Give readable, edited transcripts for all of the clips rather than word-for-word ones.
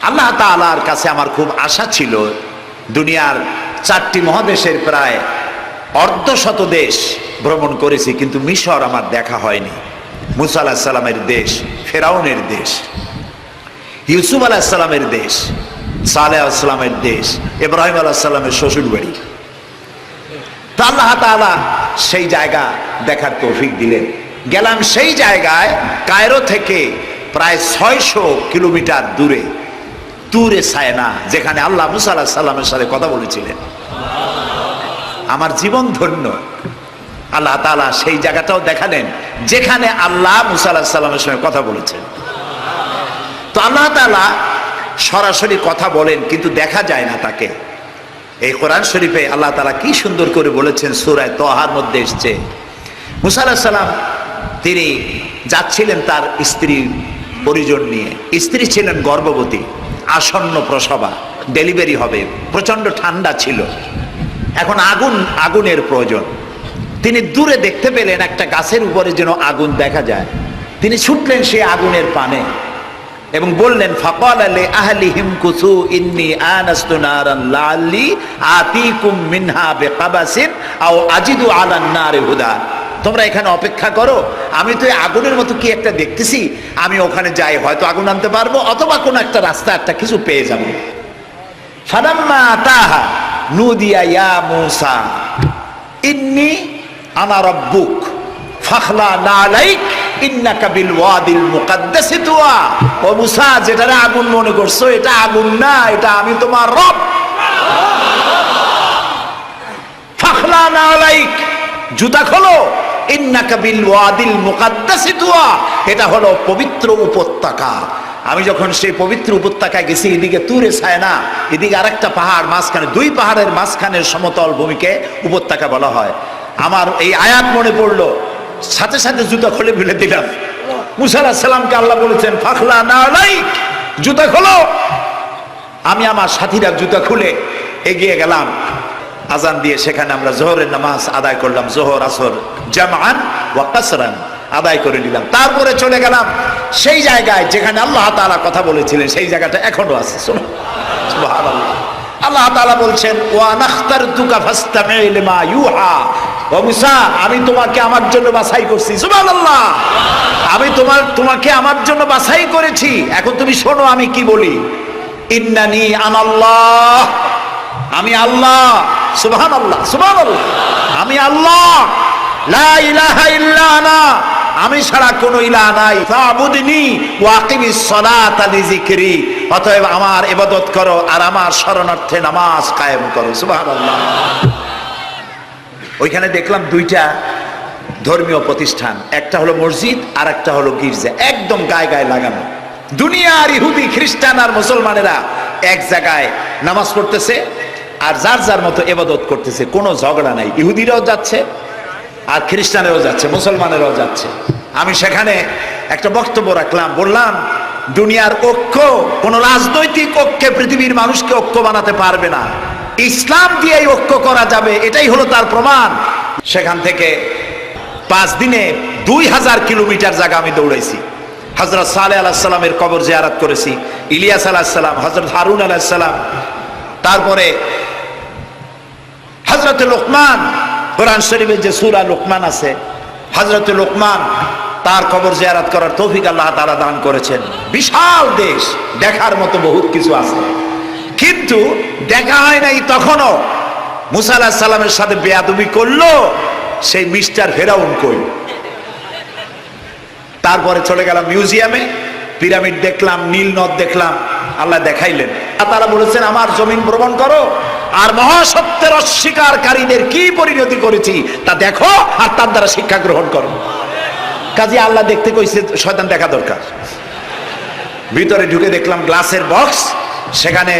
আল্লাহ তাআলার কাছে আমার খুব আশা ছিল। দুনিয়ার 4টি মহাদেশের প্রায় অর্ধশত দেশ ভ্রমণ করেছি, কিন্তু মিশর আমার দেখা হয়নি। মুসা আলাইহিস সালামের দেশ, ফেরাউনের দেশ, ইউসুফ আলাইহিস সালামের দেশ, সালেহ আলাইহিস সালামের দেশ, ইব্রাহিম আলাইহিস সালামের শ্বশুর বাড়ি। তো আল্লাহ তাআলা সেই জায়গা দেখার তৌফিক দিলেন। গেলাম সেই জায়গায়, কায়রো থেকে প্রায় 600 কিলোমিটার দূরে তুরে সায়না, যেখানে আল্লাহ মুসা আলাইহিস সালামের সাথে কথা বলেছিলেন। আমার জীবন ধন্য। আল্লাহ তাআলা সেই জায়গাটাও দেখালেন যেখানে আল্লাহ মুসা আলাইহিস সালামের সঙ্গে কথা বলেছেন। তো আল্লাহ তাআলা সরাসরি কথা বলেন, কিন্তু দেখা যায় না তাকে। এই কোরআন শরীফে আল্লাহ তাআলা কি সুন্দর করে বলেছেন, সূরা তাহার মধ্যে এসেছে, মুসা আলাইহিস সালাম তিনি যাচ্ছিলেন তার স্ত্রীর পরিজন নিয়ে। স্ত্রী ছিলেন গর্ভবতী, আসন্ন প্রসবা, ডেলিভারি হবে, প্রচন্ড ঠান্ডা ছিল, এখন আগুনের প্রয়োজন। তিনি দূরে দেখতে পেলেন একটা গাছের উপরে যেন আগুন দেখা যায়। তিনি ছুটলেন সেই আগুনের পানে এবং বললেন, ফাকালা লি আহলিহিম কুসু ইন্নী আনাস্তু নারান লাআল্লি আতিকুম মিনহা বিকাবাসিন আও আজিদু আলান নারি হুদা। তোমরা এখানে অপেক্ষা করো, আমি তো এই আগুনের মতো কি একটা দেখতেছি, আমি ওখানে যাই, হয়তো আগুন আনতে পারবো, অথবা কোনো একটা রাস্তা একটা কিছু পেয়ে যাবো। ফালাম্মা আতাহা নুদিয়া ইয়া মূসা ইন্নী আনা রাব্বুক ফাখলা নালাইক ইন্নাকা বিল ওয়াদিল মুকাদ্দাসি তুয়া। ও মূসা, যেটারে আগুন মনে করছো, এটা আগুন না, এটা আমি তোমার রব। ফাখলা নালাইক, জুতা খোলো, ইন্নাকা বিল ওয়াদিল মুকাদ্দাসি তুয়া, এটা হলো পবিত্র উপত্যকা। আমি যখন সেই পবিত্র উপত্যকায় গেছি, এদিকে তুরে সায়না, এদিকে আরেকটা পাহাড়, মাঝখানে 2 পাহাড়ের মাঝখানের সমতল ভূমিকে উপত্যকা বলা হয়। আমার এই আয়াত মনে পড়লো, সাথে সাথে জুতা খুলে ফেলে দিলাম। মুসা আলাইহিস সালামকে আল্লাহ বলেছেন, ফাখলা নালাইক, জুতা খোলো। আমি আমার সাথীরা জুতা খুলে এগিয়ে গেলাম। আজান দিয়ে সেখানে আমরা জোহরের নামাজ আদায় করলাম, জোহর আসর জামআন ওয়া কাসরান আদায় করে নিলাম। তারপরে চলে গেলাম সেই জায়গায় যেখানে আল্লাহ তাআলা কথা বলেছিলেন। সেই জায়গাটা এখনো আছে, শুনো, সুবহানাল্লাহ। আল্লাহ তাআলা বলছেন, ওয়া নাখতারতুকা ফাসতামি লিমা ইউহা। ও মুসা, আমি তোমাকে আমার জন্য বাছাই করছি, সুবহানাল্লাহ। আমি তোমাকে আমার জন্য বাছাই করেছি, এখন তুমি শোনো আমি কি বলি। ইন্নানি আনাল্লাহ, আমি আল্লাহ, সুবহানাল্লাহ, সুবহানাল্লাহ, আমি আল্লাহ, লা ইলাহা ইল্লা আনা, আমি ছাড়া কোনো ইলাহ নাই। ফাবুদনি ওয়া আকিমিস সালাতা লিযিকরি, অতএব আমার ইবাদত করো আর আমার শরণার্থে নামাজ কায়েম করো, সুবহানাল্লাহ। ওইখানে দেখলাম 2টা ধর্মীয় প্রতিষ্ঠান, একটা হলো মসজিদ আর একটা হলো গির্জা, একদম গায়ে গায়ে লাগানো। দুনিয়ার ইহুদি, খ্রিস্টান আর মুসলমানেরা এক জায়গায় নামাজ পড়তেছে আর যার যার মতো ইবাদত করতেছে, কোনো ঝগড়া নাই। ইহুদিরাও যাচ্ছে আর খ্রিস্টানেরও যাচ্ছে, মুসলমানেরও যাচ্ছে। আমি সেখানে একটা বক্তব্য রাখলাম, বললাম দুনিয়ার ঐক্য, কোন রাজনৈতিক ঐক্যে পৃথিবীর মানুষকে ঐক্য বানাতে পারবে না, ইসলাম দিয়েই ঐক্য করা যাবে, এটাই হলো তার প্রমাণ। সেখান থেকে 5 দিনে 2000 কিলোমিটার জায়গা আমি দৌড়াইছি। হযরত সালেহ আলাইহিস সালামের কবর জিয়ারত করেছি, ইলিয়াস আলাইহিস সালাম, হযরত হারুন আলাইহিস সালাম, তারপরে হযরত লোকমান, কোরআন শরীফে যে সূরা লোকমান আছে, হযরত লোকমান, তার কবর জিয়ারত করার তৌফিক আল্লাহ তাআলা দান করেছেন। বিশাল দেশ, দেখার মতো বহুত কিছু আছে, কিন্তু দেখা হয় নাই। তখনও মুসা আলাইহিস সালামের সাথে বেয়াদবি করলো সেই মিস্টার ফেরাউন কই। তারপরে চলে গেলাম মিউজিয়ামে, পিরামিড দেখলাম, নীল নদ দেখলাম, আল্লাহ দেখাইলেন। তারা বলেছেন, আমার জমিন ভ্রমণ করো আর মহাসত্যের অস্বীকারীদের কি পরিণতি করেছি তা দেখো আর তার দ্বারা শিক্ষা গ্রহণ করো। কাজে আল্লাহ দেখতে কইছে, শয়তান দেখা দরকার। ভিতরে ঢুকে দেখলাম গ্লাসের বক্স, সেখানে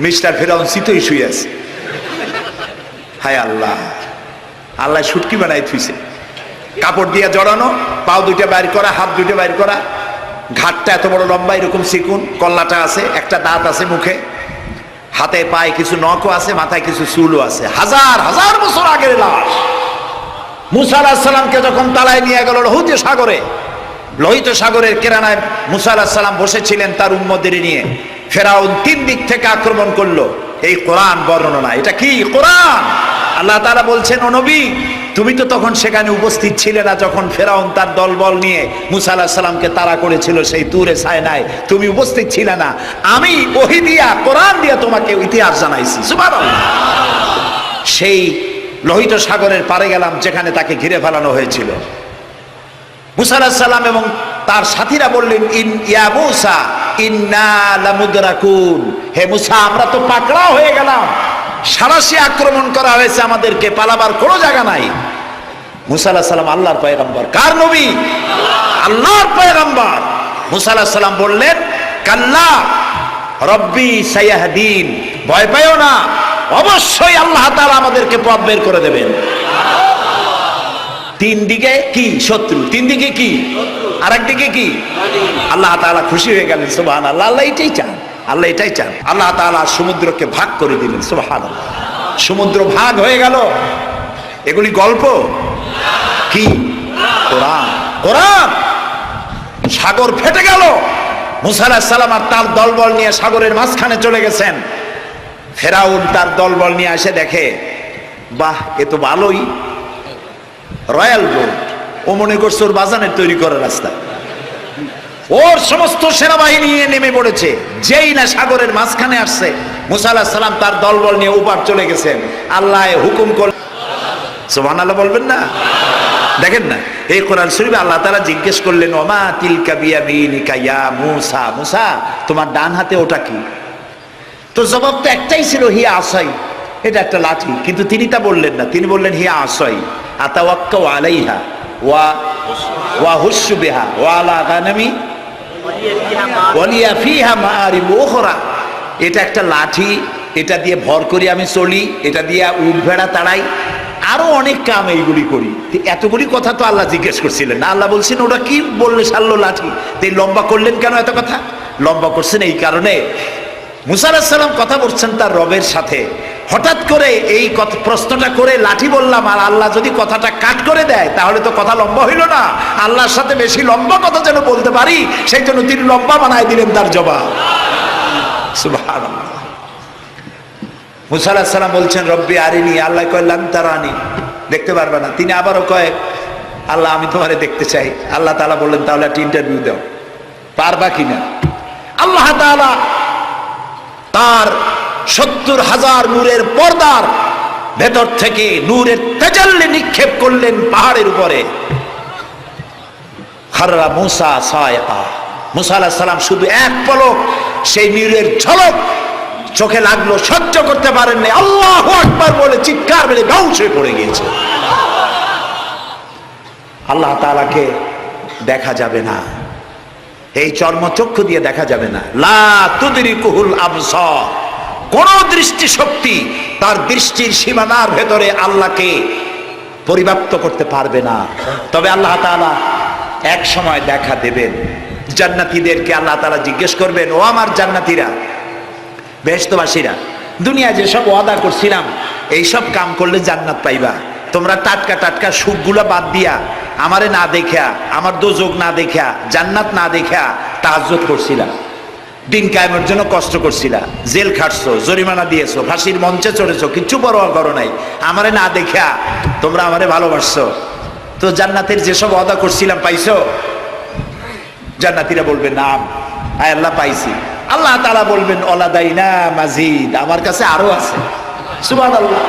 মিস্টার ফেরাউন চিতই শুয়ে আছে। হায় আল্লাহ, আল্লাহ শুটকি বানাই থুইছে, কাপড় দিয়ে জড়ানো, পাও 2টা বাইর করা, হাত 2টা বাইর করা, ঘাটটা এত বড় লম্বা, এরকম চিকুন, কল্লাটা আছে, একটা দাঁত আছে মুখে, হাতে পায়ে কিছু নখও আছে, মাথায় কিছু চুলও আছে। হাজার হাজার বছর আগের লাশ। মুসা আলাইহিস সালামকে যখন তালায় নিয়ে গেল লোহিত সাগরের কেরানায় মুসা আলাইহিস সালাম বসেছিলেন তার উম্মতদের নিয়ে। ফেরাউন 3 দিক থেকে আক্রমণ করলো। এই কোরআন বর্ণনা, এটা কি কোরআন? আল্লাহ তাআলা বলছেন, ও নবী, তুমি তো তখন সেখানে উপস্থিত ছিলে না যখন ফেরাউন তার দলবল নিয়ে মুসা আলাইহিস সালামকে তাড়া করেছিল সেই তুরে সায়নায়, তুমি উপস্থিত ছিলে না। আমি ওহী দিয়া, কোরআন দিয়া তোমাকে ইতিহাস জানাইছি। সুবহানাল্লাহ। সেই লোহিত সাগরের পারে গেলাম যেখানে তাকে ঘিরে ফেলানো হয়েছিল। মুসা আলাইহিস সালাম এবং তার সাথীরা বললেন, ইয়া মুসা ইন্না লামুদরাকুন, হে মুসা, আমরা তো পাকড়া হয়ে গেলাম, সারাশি আক্রমণ করা হয়েছে, আমাদেরকে পালাবার কোনো জায়গা নাই। মুসা আলাইহিস সালাম আল্লাহর পয়গম্বর। কার নবী? আল্লাহর পয়গম্বর। মুসা আলাইহিস সালাম বললেন, কাল্লা রব্বি সায়াহদিন, ভয় পাইও না, অবশ্যই আল্লাহ তাআলা আমাদেরকে পথ বের করে দেবেন। 3 দিকে কি শত্রু, 3 দিকে কি, আর একদিকে কি আল্লাহ তাআলা খুশি হয়ে গেলেন। সুবহানাল্লাহ। আল্লাহ এটাই চান, আল্লাহ এটাই চান। আল্লাহ তাআলা সমুদ্রকে ভাগ করে দিলেন। সুবহানাল্লাহ। সমুদ্র ভাগ হয়ে গেল। এগুলি গল্প কি? কোরআন। কোরআন। সাগর ফেটে গেল। মুসা আলাইহিস সালাম আর তার দলবল নিয়ে সাগরের মাঝখানে চলে গেছেন। ফেরাউন তার দলবল নিয়ে এসে দেখে, বাহ, এ তো ভালোই, রয়্যাল বোট। ও মনে করছে ওর বাজানের তৈরি করার রাস্তা। ওর সমস্ত সেনাবাহিনী নিয়ে নেমে পড়েছে। যেই না সাগরের মাঝখানে আসছে, মুসা আলাইহিস সালাম তার দলবল নিয়ে ওপার চলে গেছেন। আল্লাহ হুকুম করলেন, সুবহানাল্লাহ বলবেন না? দেখেন না, এই কোরআন শরীফে আল্লাহ তাআলা জিজ্ঞেস করলেন, ওমা তিলকা বিয়ামিনিকা ইয়া মুসা, মুসা, তোমার ডান হাতে ওটা কি? তো জবাব তো একটাই ছিল, হিয়া আসাই, এটা একটা লাঠি। কিন্তু তিনি তা বললেন না, তিনি বললেন, হিয়া আসাই আতাওয়াক্কাউ আলাইহা ওয়া হুশু বিহা ওয়া আলা গানামি ওয়ালিয়া ফিহা মাআরিবু উখরা। এটা একটা লাঠি, এটা দিয়ে ভর করি আমি চলি, এটা দিয়ে উট ভেড়া তাড়াই, আরো অনেক কাম এইগুলি করি। এতগুলি কথা তো আল্লাহ জিজ্ঞেস করছিলেন না। আল্লাহ বলছেন, ওটা কি বললে সারলো লাঠি? এই লম্বা করলেন কেন এত কথা? লম্বা করছেন এই কারণে, মুসা আলাইহিস সালাম কথা বলছেন তার রবের সাথে। হঠাৎ করে এই প্রশ্নটা করে লাঠি বললাম, আর আল্লাহ যদি কথাটা কাট করে দেয় তাহলে তো কথা লম্বা হইল না। আল্লাহর সাথে বেশি লম্বা কথা যেন বলতে পারি, সেই জন্য তিনি লম্বা বানায় দিলেন তার জবাব। সুবহানাল্লাহ। মুসা আলাইহিস সালাম বলছেন, রব্বি আরিনি, আল্লাহ কয় লান তারানি, দেখতে পারবে না। তিনি আবারও কয়, আল্লাহ আমি তোমারে দেখতে চাই। আল্লাহ তাআলা বললেন, তাহলে একটা ইন্টারভিউ দাও, পারবা কিনা? আল্লাহ তাআলা তার 70,000 নূরের পর্দার ভেতর থেকে নূরের তাজাল্লি নিক্ষেপ করলেন পাহাড়ের উপরে। খাররা মুসা সায়কা, মুসা আলাইহিস সালাম শুধু এক পলক সেই নূরের ঝলক চোখে লাগলো, সহ্য করতে পারেন না, আল্লাহু আকবার বলে চিৎকার মেরে বেহুশ হয়ে পড়ে গিয়েছে। আল্লাহ তাআলাকে দেখা যাবে না, এই চর্মচক্ষু দিয়ে দেখা যাবে না। লা তুদরিকুহুল আবসার, কোন দৃষ্টি শক্তি তার দৃষ্টির সীমানার ভেতরে আল্লাহকে পরিব্যাপ্ত করতে পারবে না। তবে আল্লাহ তাআলা এক সময় দেখা দেবেন। জান্নাতীদেরকে আল্লাহ তাআলা জিজ্ঞেস করবেন, ও আমার জান্নাতীরা, বেহেশতবাসীরা, দুনিয়া যেসব ওয়াদা করছিলাম এইসব কাম করলে জান্নাত পাইবা, তোমরা টাটকা টাটকা সুখগুলা বাদ দিয়া, আমারে না দেখা, আমার দোজক না দেখা, জান্নাত না দেখা তাহাজ্জুদ করছিলা, দিন কায়েমের জন্য কষ্ট করছিলা, জেল খাটছো, জরিমানা দিয়েছো, ফাঁসির মঞ্চে চড়েছো, কিচ্ছু পরোয়া করো নাই, আমারে না দেখা তোমরা আমারে ভালোবাসছো, তো জান্নাতের যেসব ওয়াদা করছিলাম পাইছো? জান্নাতীরা বলবে, না আয় আল্লাহ পাইছি। আল্লাহ তাআলা বলবেন, ওয়ালাদাইনা মাজিদ, আমার কাছে আরো আছে। সুবহানাল্লাহ,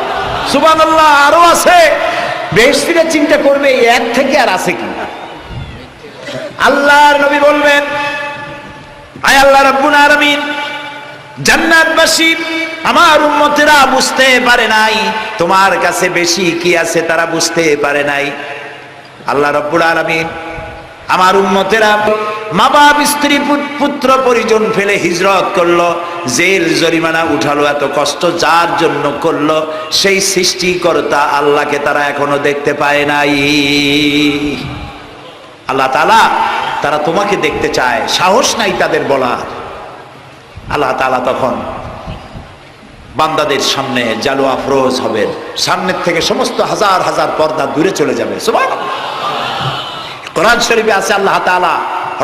সুবহানাল্লাহ, আরো আছে। বেহেশতীরা চিন্তা করবে, এক থেকে আর আছে কি? আল্লাহর নবী বলবেন, আয় আল্লাহ রাব্বুল আলামিন, জান্নাতবাসী আমার উম্মতেরা বুঝতে পারে নাই তোমার কাছে বেশি কি আছে, তারা বুঝতে পারে নাই। আল্লাহ রাব্বুল আলামিন আমার উম্মতেরা মা বাপ স্ত্রী পুত্র পরিজন ফেলে হিজরত করলো, জেল জরিমানা উঠালো, এত কষ্ট যার জন্য করলো, সেই সৃষ্টিকর্তা আল্লাহকে তারা এখনো দেখতে পায় নাই। আল্লাহ তাআলা তারা তোমাকে দেখতে চায়, সাহস নাই তাদের বলার। আল্লাহ তাআলা তখন বান্দাদের সামনে জালু আফরোজ হবেন, সামনের থেকে সমস্ত হাজার হাজার পর্দা দূরে চলে যাবে। সুবহানাল্লাহ। কোরআন শরীফে আছে আল্লাহ তাআলা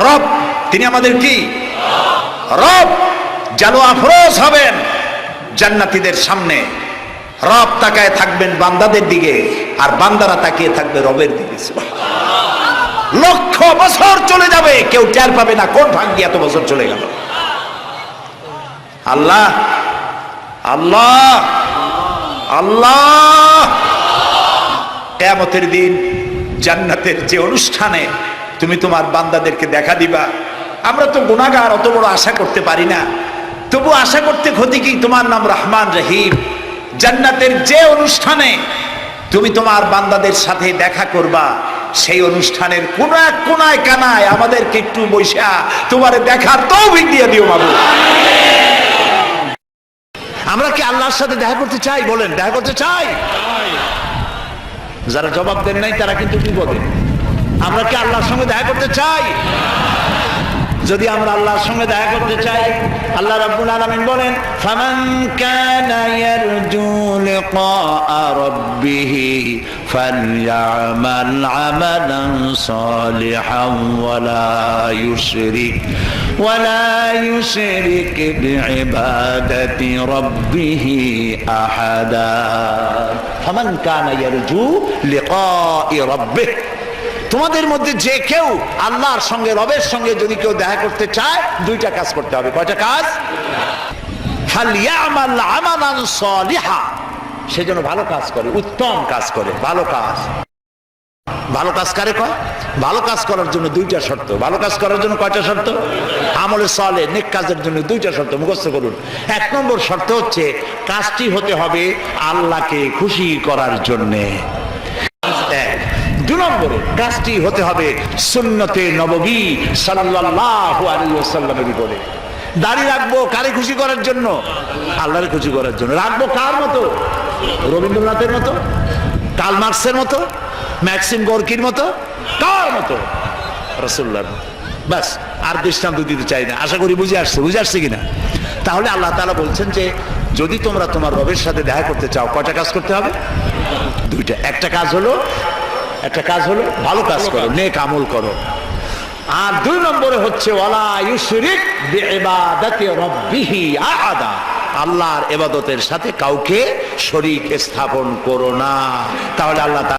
রব, তিনি আমাদের কি রব, জালো আফরোজ হবেন জান্নাতীদের সামনে। রব তাকায় থাকবেন বান্দাদের দিকে, আর বান্দারা তাকিয়ে থাকবে রবের দিকে। লক্ষ বছর চলে যাবে, কেউ টের পাবে না কোন ভাগ্যে এত বছর চলে গেল। আল্লাহ আল্লাহ আল্লাহ। কিয়ামতের দিন জান্নাতের যে অনুষ্ঠানে তুমি তোমার বান্দাদেরকে দেখা দিবা, আমরা তো গুনাহগার, অত বড় আশা করতে পারি না, তবু আশা করতে ক্ষতি কি? তোমার নাম রহমান রহিম। জান্নাতের যে অনুষ্ঠানে তুমি তোমার বান্দাদের সাথে দেখা করবা, সেই অনুষ্ঠানের কোন এক কোনায় কানায় আমাদেরকে একটু বৈশা তোমারে দেখার তৌফিক দিয়ে দিও মাবুদ। আমরা কি আল্লাহর সাথে দেখা করতে চাই? বলেন, দেখা করতে চাই? যারা জবাব দেন নাই তারা কিন্তু বিপদে। আমরা কি আল্লাহর সঙ্গে দেখা করতে চাই? যদি আমরা আল্লাহর সঙ্গে দেখা করতে চাই, আল্লাহ রাব্বুল আলামিন বলেন, ফামান কানা ইয়ারজু লিকা রাব্বিহি ফালইআমাল আমালান সালিহান ওয়ালা ইউশরিক বিইবাদাতি রাব্বিহি আহাদা। ফামান কানা ইয়ারজু লিকা রাব্বিহি, তোমাদের মধ্যে যে কেউ আল্লাহর সঙ্গে, রবের সঙ্গে যদি কেউ দেখা করতে চায়, দুইটা কাজ করতে হবে। কয়টা কাজ? ফালইআমাল আমালান সালিহা, সেজন্য ভালো কাজ করে, উত্তম কাজ করে, ভালো কাজ। ভালো কাজ কারে কয়? ভালো কাজ করার জন্য দুইটা শর্ত। ভালো কাজ করার জন্য কয়টা শর্ত? আমলে সালেহ, নেক কাজের জন্য দুইটা শর্ত মুখস্থ করুন। এক নম্বর শর্ত হচ্ছে কাজটি হতে হবে আল্লাহকে খুশি করার জন্যে। দুই নম্বরে কাজটি হতে হবে সুন্নতে নববী সাল্লাল্লাহু আলাইহি ওয়াসাল্লামের উপরে। দাড়ি রাখবো কারে খুশি করার জন্য? আল্লাহরে খুশি করার জন্য। রাখবো কার মতো? রবীন্দ্রনাথের মতো, কার্ল মার্কসের মতো, ম্যাক্সিম গর্কির মতো? কার মতো? রাসূলুল্লাহর মতো। বাস, আর দৃষ্টান্ত দিতে চাই না। আশা করি বুঝে আসছে কিনা? তাহলে আল্লাহ তাআলা বলছেন যে যদি তোমরা তোমার রবের সাথে দেখা করতে চাও, কয়টা কাজ করতে হবে? দুইটা। একটা কাজ হলো ভালো কাজ করো, নেক আমল করো। আর দুই নম্বরে হচ্ছে ওয়ালা ইউশরিক বিইবাদাতি রাব্বিহি আহাদা, আল্লাহর ইবাদতের সাথে কাউকে শরীক স্থাপন করো না। তাহলে আল্লাহ